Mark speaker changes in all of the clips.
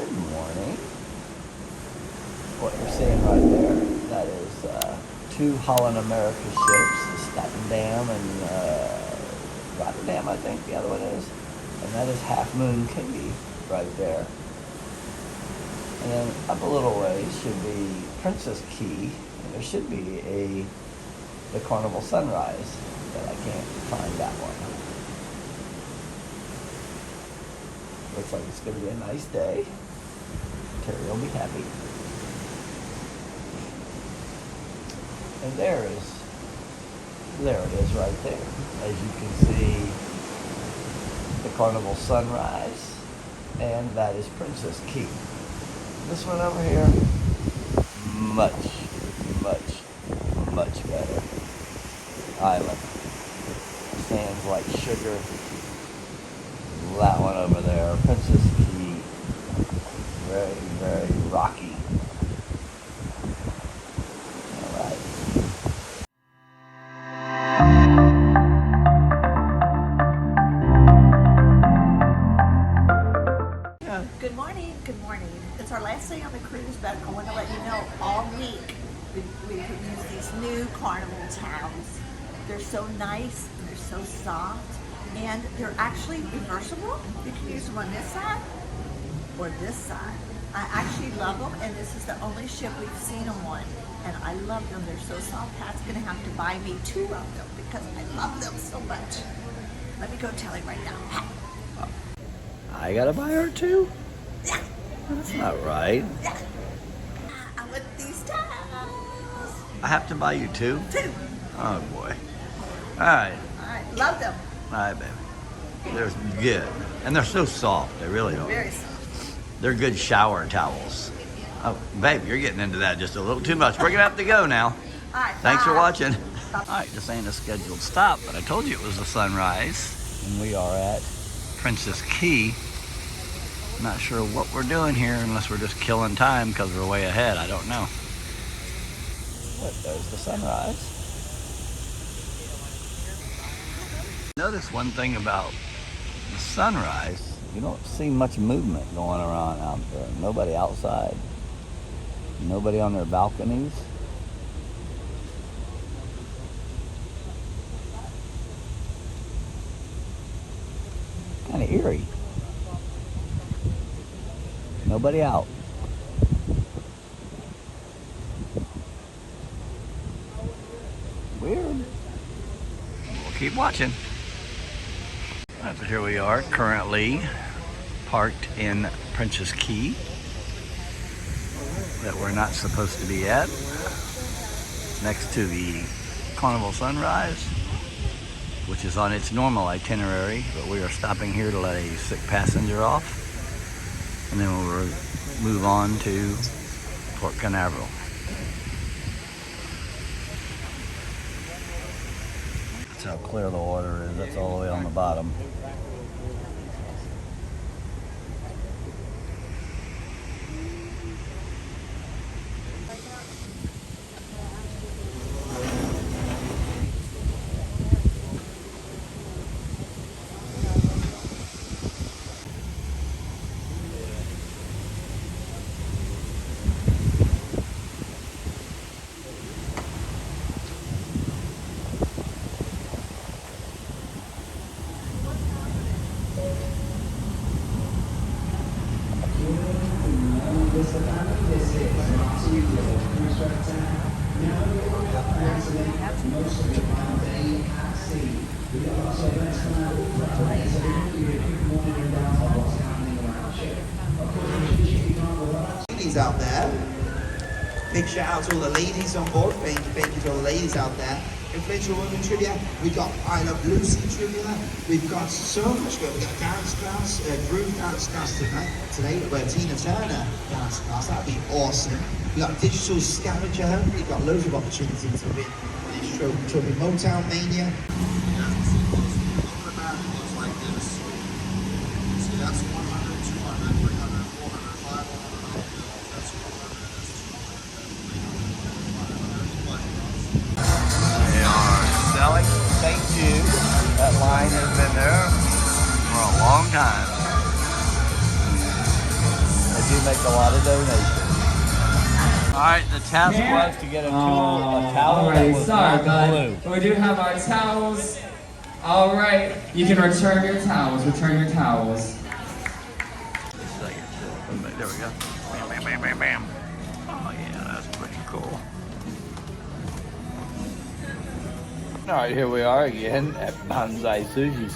Speaker 1: Good morning. What you're seeing right there, that is two Holland America ships, Staten Dam and Rotterdam, I think the other one is. And that is Half Moon Cay right there. And then up a little ways should be Princess Cay, and there should be the Carnival Sunrise, but I can't find that one. Looks like it's going to be a nice day. Terry will be happy. And there it is right there. As you can see, the Carnival Sunrise, and that is Princess Cay. This one over here, much better. Island. Sands like sugar. That one over there, Princess Cay, very rocky. All right.
Speaker 2: Good morning. It's our last day on the cruise, but I want to let you know all week we've used these new Carnival towels. They're so nice, they're so soft, and they're actually reversible. You can use them on this side or this side. I actually love them, and this is the only ship we've seen them on, and I love them. They're so soft. Pat's going to have to buy me 2 of them because I love them so much. Let me go tell him right now. Pat.
Speaker 1: I gotta buy her 2?
Speaker 2: Yeah.
Speaker 1: That's not right.
Speaker 2: Yeah. I want these towels.
Speaker 1: I have to buy you 2?
Speaker 2: 2.
Speaker 1: Oh boy. Alright.
Speaker 2: Alright, love them.
Speaker 1: Alright, baby. They're good. And they're so soft. They really are.
Speaker 2: Very soft.
Speaker 1: They're good shower towels. Oh, babe, you're getting into that just a little too much. We're gonna have to go now.
Speaker 2: Alright,
Speaker 1: Thanks for watching.
Speaker 2: Bye.
Speaker 1: Alright, this ain't a scheduled stop, but I told you it was the sunrise. And we are at Princess Cay. Not sure what we're doing here unless we're just killing time because we're way ahead. I don't know. But there's the sunrise. Notice one thing about the sunrise, you don't see much movement going around out there. Nobody outside. Nobody on their balconies. Kind of eerie. Nobody out. Weird. We'll keep watching. Right, but here we are, currently parked in Princess Cay that we're not supposed to be at, next to the Carnival Sunrise, which is on its normal itinerary, but we are stopping here to let a sick passenger off. And then we'll move on to Port Canaveral. That's how clear the water is. That's all the way on the bottom.
Speaker 3: Ladies out there, big shout out to all the ladies on board. Thank you to all the ladies out there. Influential women trivia. We've got I Love Lucy trivia. We've got so much good. We've got a dance class, groove dance class today where Tina Turner dance class. That'd be awesome. We've got digital scavenger hunt. We've got loads of opportunities to win this trophy. Motown Mania. That's 100, 200, 300, 400, 500. That's 100.
Speaker 1: They are selling St. Jude. That line has been there for a long time. As you make a lot of donations. All right, the task was to get a towel that was not blue.
Speaker 4: We do have our towels. All right, you can return your towels. Return your towels.
Speaker 1: There we go. Bam, bam, bam, bam, bam. Oh yeah, that's pretty cool. All right, here we are again at Bonsai Sushi,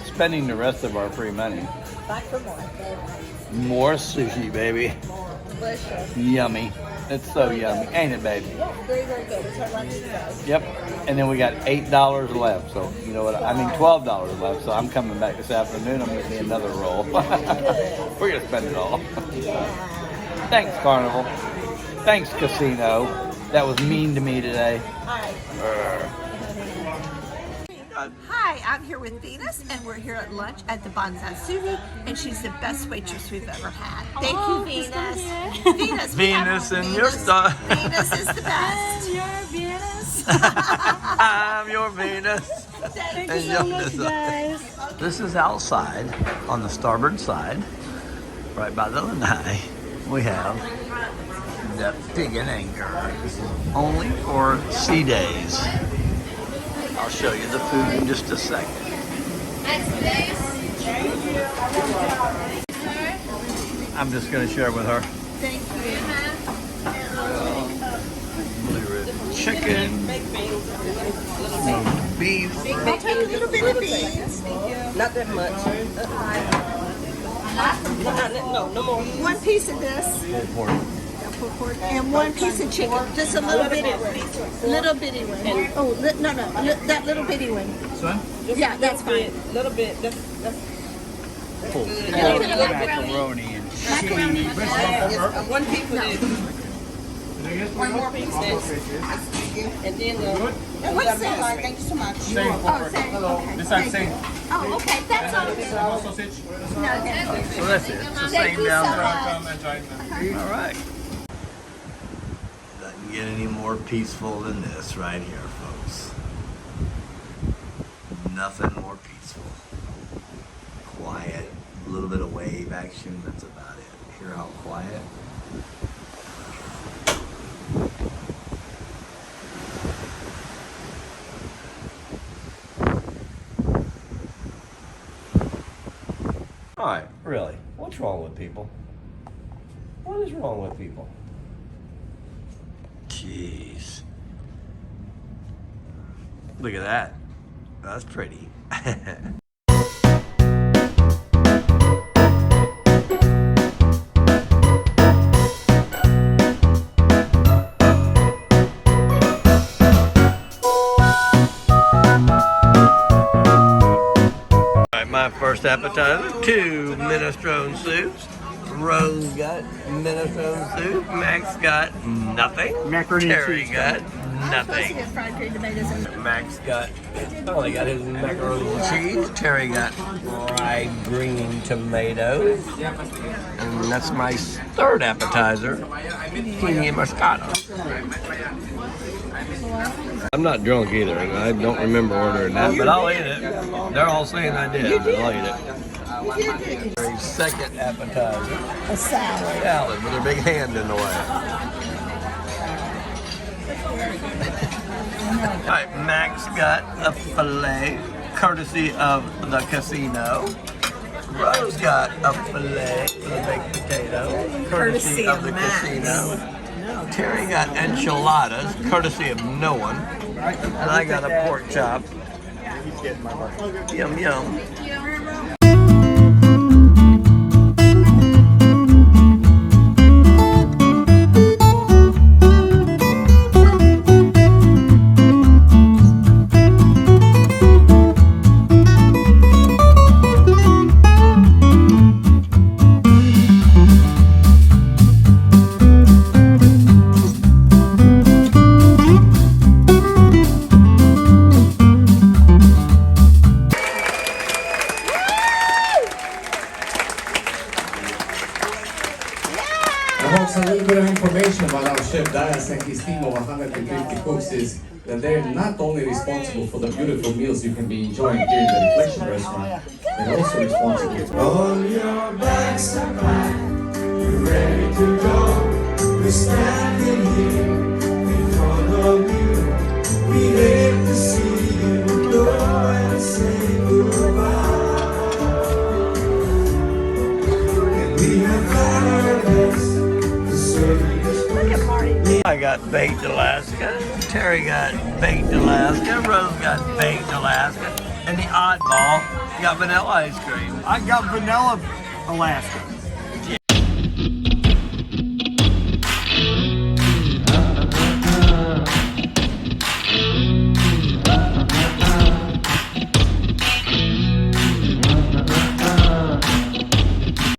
Speaker 1: spending the rest of our free money.
Speaker 2: Back for more.
Speaker 1: More sushi, baby.
Speaker 2: Delicious.
Speaker 1: Yummy. It's so yummy, ain't it, baby?
Speaker 2: Yeah, very, very good. It's our lunch today.
Speaker 1: Yep. And then we got $8 left. So you know what? I mean $12 left. So I'm coming back this afternoon. I'm getting me another roll. We're gonna spend it all.
Speaker 2: Yeah.
Speaker 1: Thanks, Carnival. Thanks, Casino. That was mean to me today.
Speaker 2: All right. Hi, I'm here with Venus, and we're here at lunch at the Bonsai Sushi, and she's the best waitress we've ever had. Thank you, Venus. Venus.
Speaker 1: Venus and your star.
Speaker 2: Venus is the best.
Speaker 5: Your Venus.
Speaker 1: I'm your Venus.
Speaker 5: Thank you so much, guys.
Speaker 1: This is outside on the starboard side, right by the lanai. We have the Pig and Anchor. This is only for sea days. I'll show you the food in just a second. I'm just going to share with her.
Speaker 2: Thank you.
Speaker 1: Blue rib chicken, smoked beef.
Speaker 2: I'll take a little bit of beans.
Speaker 6: Not that much. No more.
Speaker 2: One piece of this.
Speaker 1: Pulled pork.
Speaker 2: And one piece of chicken, just a little bitty one. Little bitty one. Oh, that little bitty one.
Speaker 1: This one?
Speaker 2: Yeah, that's fine.
Speaker 6: Little bit. That's
Speaker 1: Pulled macaroni and cheese.
Speaker 6: one piece of this. One more piece of this. And then
Speaker 2: What's this?
Speaker 6: Thank you so much.
Speaker 2: Oh, same. Okay. Thank you. Oh, okay. That's all.
Speaker 4: Sausage.
Speaker 2: No, that's
Speaker 1: So that's it. It's the
Speaker 2: Thank
Speaker 1: same
Speaker 2: you
Speaker 1: down
Speaker 2: so
Speaker 1: there.
Speaker 2: much.
Speaker 1: All right. Doesn't get any more peaceful than this right here, folks. Nothing more peaceful. Quiet, a little bit of wave action, that's about it. Hear how quiet? All right, really, what's wrong with people? What is wrong with people? Jeez. Look at that. That's pretty. My first appetizer, 2 minestrone soups. Rose got minestrone soup. Max got nothing.
Speaker 7: Macaroni and
Speaker 1: Terry
Speaker 7: cheese.
Speaker 1: got
Speaker 2: I'm supposed to
Speaker 1: nothing.
Speaker 2: get fried green tomatoes and
Speaker 1: Max got, oh, he got his macaroni and cheese. Terry got fried green tomatoes. And that's my third appetizer, pina moscato. I'm not drunk either, and I don't remember ordering that, but I'll eat it. They're all saying I did. I'll eat it. Terry's second appetizer,
Speaker 2: a salad.
Speaker 1: salad with her big hand in the way. All right, Max got a filet, courtesy of the casino. Rose got a filet with a baked potato, courtesy of the casino. Terry got enchiladas, courtesy of no one. And I got a pork chop. Yum, yum.
Speaker 8: Folks, a little bit of information about our chef Dias and his team of 150 cooks is that they're not only responsible for the beautiful meals you can be enjoying here in the Reflection Restaurant, they're also responsible for all your bags are black.
Speaker 1: got baked Alaska. Terry got baked Alaska. Rose got baked Alaska. And the oddball got vanilla ice cream.
Speaker 7: I got vanilla Alaska.